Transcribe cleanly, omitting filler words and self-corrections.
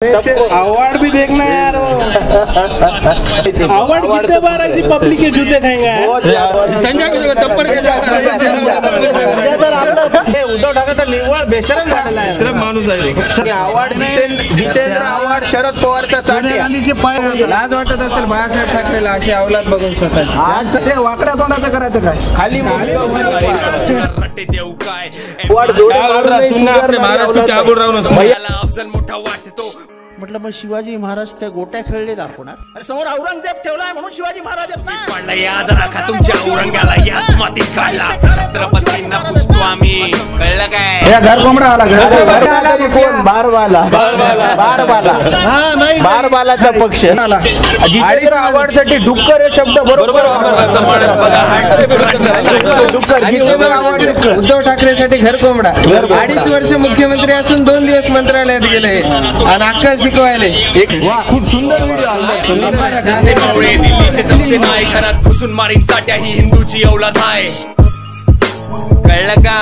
Award भी देखना यार। अवार्ड कितने बार ऐसी पब्लिक के जूते खाएंगे। संजय को तप्पर के उद्धव ठाकरे तर निव्वळ बेशरम झालेला आहे। सिर्फ माणूस आहे। अवार्ड जितेंद्र अवार्ड शरद पवारचा साठी लाज वाटत असेल बाळासाहेब ठाकरेला अशी अवलाद बघून स्वतःची। आज ते वाकड्या तोंडाचं करायचं काय खाली अवार्ड जोडे आपल्या महाराष्ट्राचे आबूल राहून अफजल मोठा वाटतो। म्हटलं मग शिवाजी महाराज काय गोट्या खेळले दाखवणार? अरे समोर औरंगजेब ठेवलाय म्हणून शिवाजी महाराज आहेत ना। पडला याद राखा तुमच्या औरंगाला याच मातीत काढला। छत्रपतींना पुजतो आम्ही, कळलं काय? या घर कोंबडा आला कोण बारवाला बारबालाचा पक्ष जितेंद्र अवार्ड साठी डुक्कर हे शब्द बरोबर असं म्हणत बघा डुक्कर जितेंद्र अवार्ड उद्धव ठाकरेसाठी घर कोंबडा। 2.5 वर्ष मुख्यमंत्री असून 2 दिवस मंत्रालयात गेले आणि अक्कल शिकवायले। खूप सुंदर व्हिडिओ मावळे दिल्लीचे चमचे नाही, घरात घुसून मारीन चाट्या, ही हिंदूची औलाद आहे, कळलं का?